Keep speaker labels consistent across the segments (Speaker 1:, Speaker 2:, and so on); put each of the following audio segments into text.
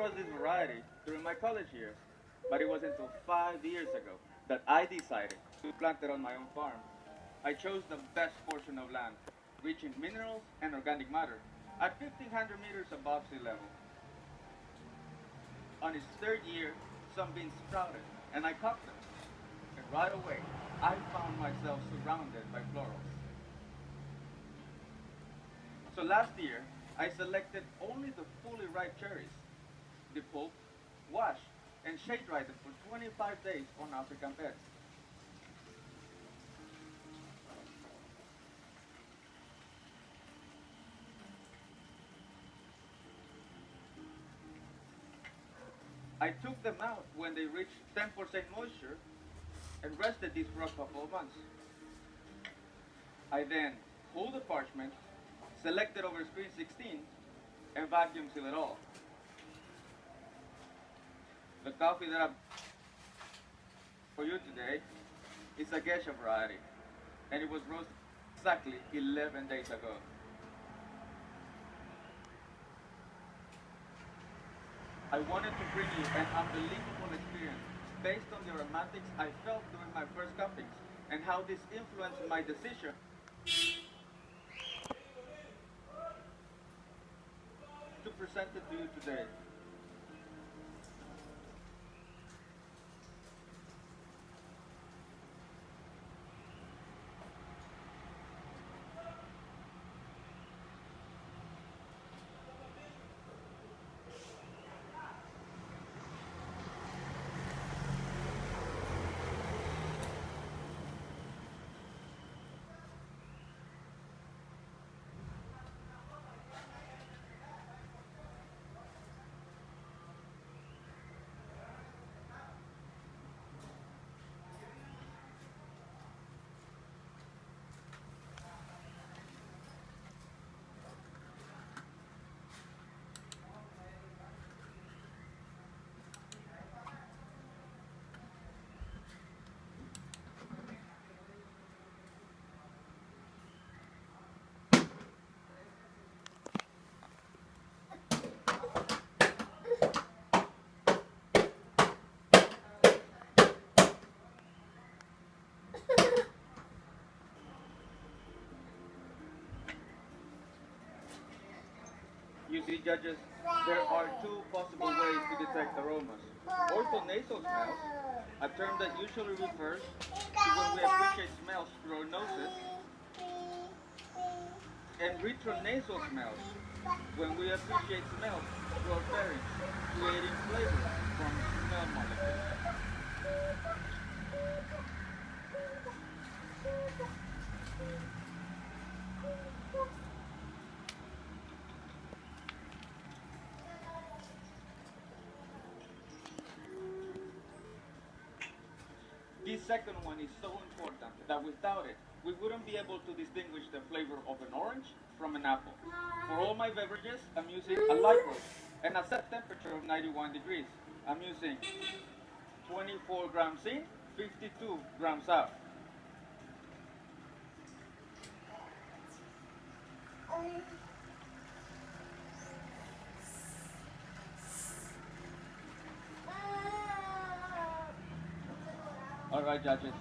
Speaker 1: was this variety during my college years, but it was until 5 years ago that I decided to plant it on my own farm. I chose the best portion of land, rich in minerals and organic matter, at 1,500 meters above sea level. On its third year, some beans sprouted, and I caught them. And right away, I found myself surrounded by florals. So last year, I selected only the fully ripe cherries, the pulp, wash, and shade dried them for 25 days on African beds. I took them out when they reached 10% moisture and rested these for a couple of months. I then pulled the parchment, selected over screen 16, and vacuum seal it all. The coffee that I've for you today is a geisha variety, and it was roasted exactly 11 days ago. I wanted to bring you an unbelievable experience based on the aromatics I felt during my first cuppings and how this influenced my decision to present it to you today. You see, judges, there are two possible ways to detect aromas. Orthonasal smells, a term that usually refers to when we appreciate smells through our noses, and retronasal smells, when we appreciate smells through our pharynx, creating flavor from smell molecules. This second one is so important that without it, we wouldn't be able to distinguish the flavor of an orange from an apple. For all my beverages, I'm using a light roast and a set temperature of 91 degrees. I'm using 24 grams in, 52 grams out. All right, judges.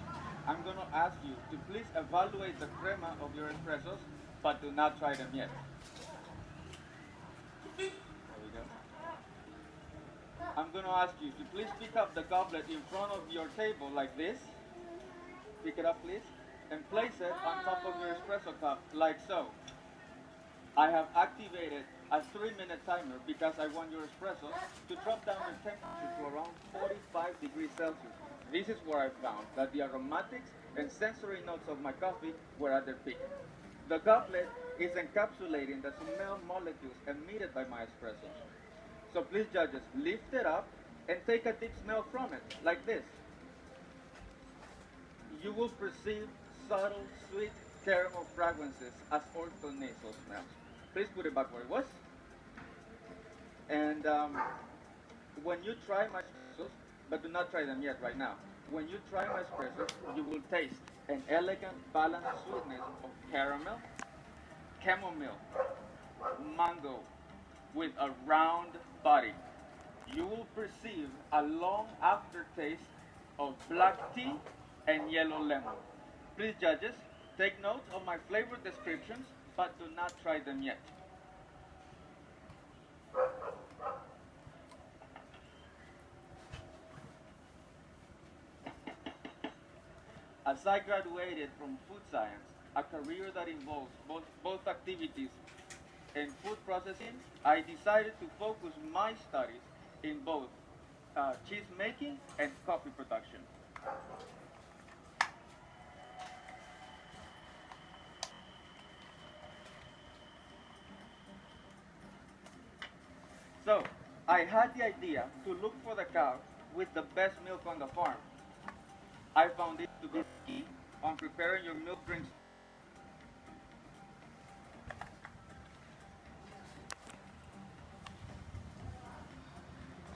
Speaker 1: I'm going to ask you to please evaluate the crema of your espressos, but do not try them yet. There we go. I'm going to ask you to please pick up the goblet in front of your table like this. Pick it up, please, and place it on top of your espresso cup like so. I have activated a 3-minute timer because I want your espresso to drop down in temperature to around 45 degrees Celsius. This is where I found that the aromatics and sensory notes of my coffee were at their peak. The goblet is encapsulating the smell molecules emitted by my espresso. So please, judges, lift it up and take a deep smell from it, like this. You will perceive subtle, sweet caramel fragrances as orthonasal smells. Please put it back where it was. And when you try my espressos, but do not try them yet right now, when you try my espressos, you will taste an elegant, balanced sweetness of caramel, chamomile, mango, with a round body. you will perceive a long aftertaste of black tea and yellow lemon. Please, judges, take notes of my flavor descriptions, but do not try them yet. As I graduated from food science, a career that involves both activities in food processing, I decided to focus my studies in both cheese making and coffee production. So, I had the idea to look for the cow with the best milk on the farm. I found it to be key on preparing your milk drinks.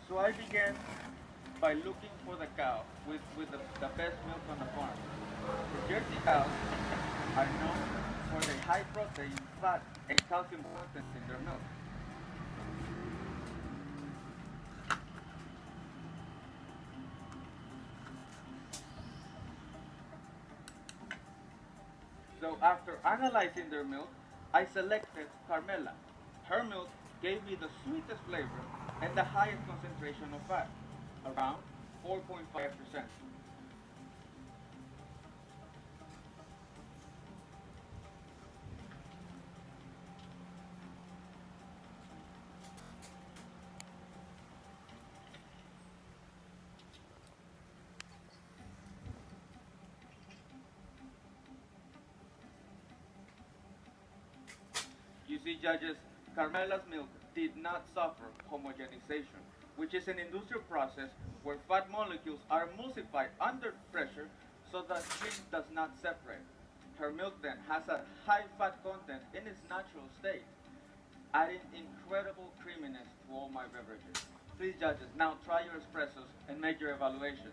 Speaker 1: So I began by looking for the cow with the best milk on the farm. The Jersey cows are known for their high protein, fat, and calcium content in their milk. So after analyzing their milk, I selected Carmela. Her milk gave me the sweetest flavor and the highest concentration of fat, around 4.5%. You see, judges, Carmela's milk did not suffer homogenization, which is an industrial process where fat molecules are emulsified under pressure so that cream does not separate. Her milk then has a high fat content in its natural state, adding incredible creaminess to all my beverages. Please, judges, now try your espressos and make your evaluations.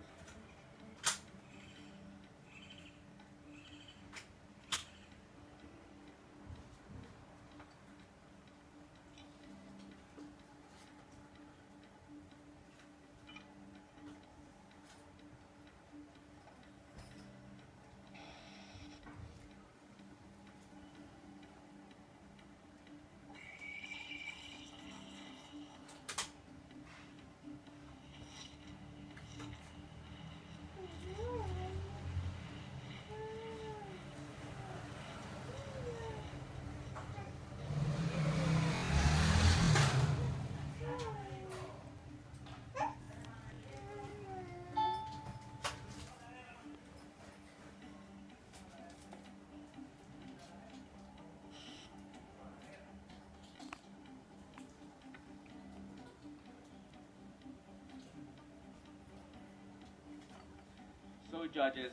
Speaker 1: So, judges,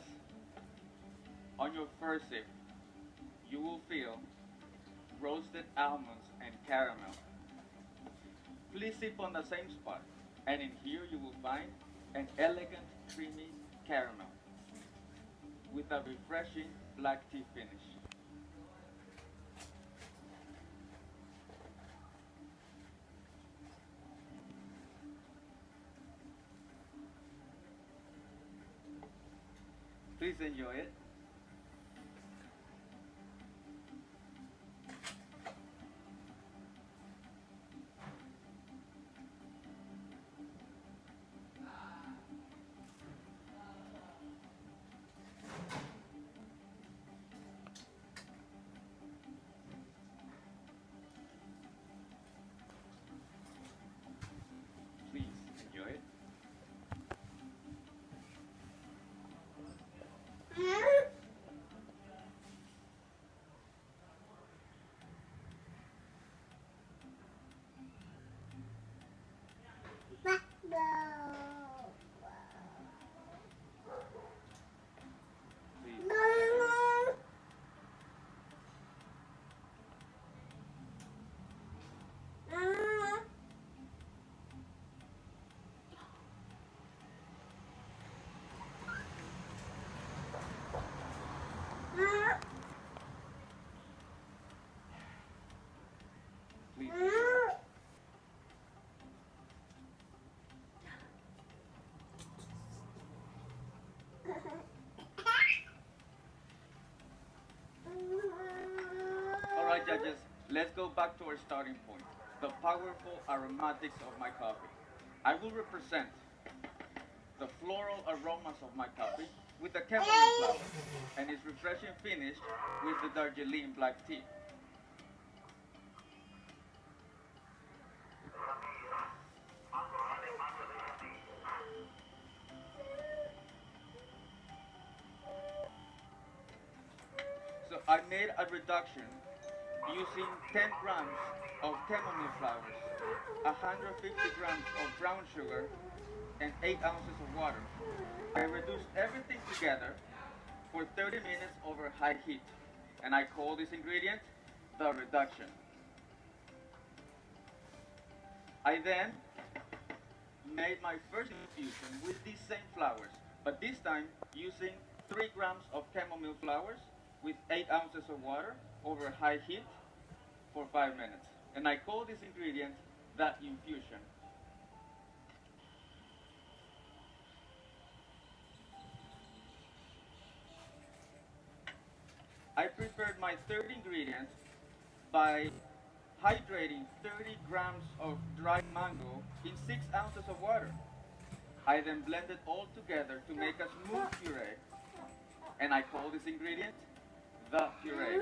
Speaker 1: on your first sip, you will feel roasted almonds and caramel. Please sip on the same spot, and in here you will find an elegant, creamy caramel with a refreshing black tea finish. Please enjoy it. Please enjoy it. Let's go back to our starting point, the powerful aromatics of my coffee. I will represent the floral aromas of my coffee with the chamomile flower and its refreshing finish with the Darjeeling black tea. So I made a reduction using 10 grams of chamomile flowers, 150 grams of brown sugar, and 8 ounces of water. I reduced everything together for 30 minutes over high heat, and I call this ingredient the reduction. I then made my first infusion with these same flowers, but this time using 3 grams of chamomile flowers with 8 ounces of water over high heat for 5 minutes. And I call this ingredient the infusion. I prepared my third ingredient by hydrating 30 grams of dried mango in 6 ounces of water. I then blended all together to make a smooth puree, and I call this ingredient the puree.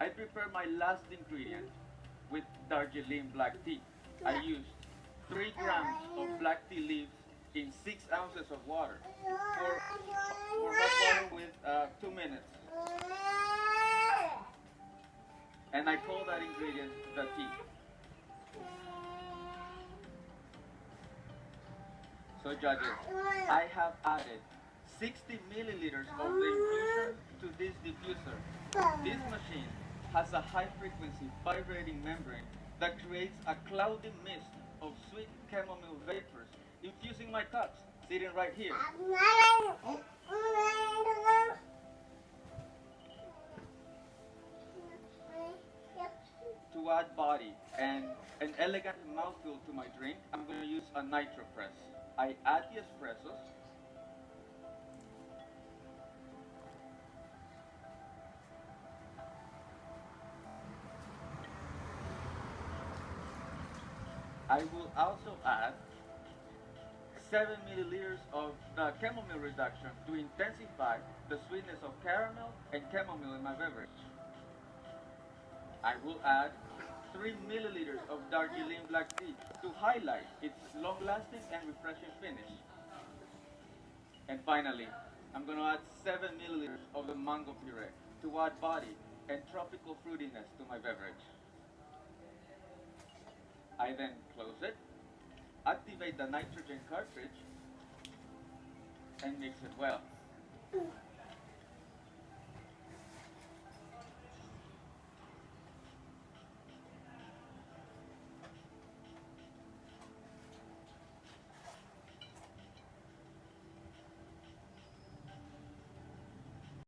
Speaker 1: I prepared my last ingredient with Darjeeling black tea. I used 3 grams of black tea leaves in 6 ounces of water for hot water with 2 minutes. And I call that ingredient the tea. So judges, I have added 60 milliliters of the infusion to this diffuser. This machine has a high frequency vibrating membrane that creates a cloudy mist of sweet chamomile vapors, infusing my cups, sitting right here. To add body and an elegant mouthfeel to my drink, I'm going to use a nitro press. I add the espressos. I will also add 7 milliliters of the chamomile reduction to intensify the sweetness of caramel and chamomile in my beverage. I will add 3 milliliters of Darjeeling black tea to highlight its long-lasting and refreshing finish. And finally, I'm going to add 7 milliliters of the mango puree to add body and tropical fruitiness to my beverage. I then close it, activate the nitrogen cartridge, and mix it well.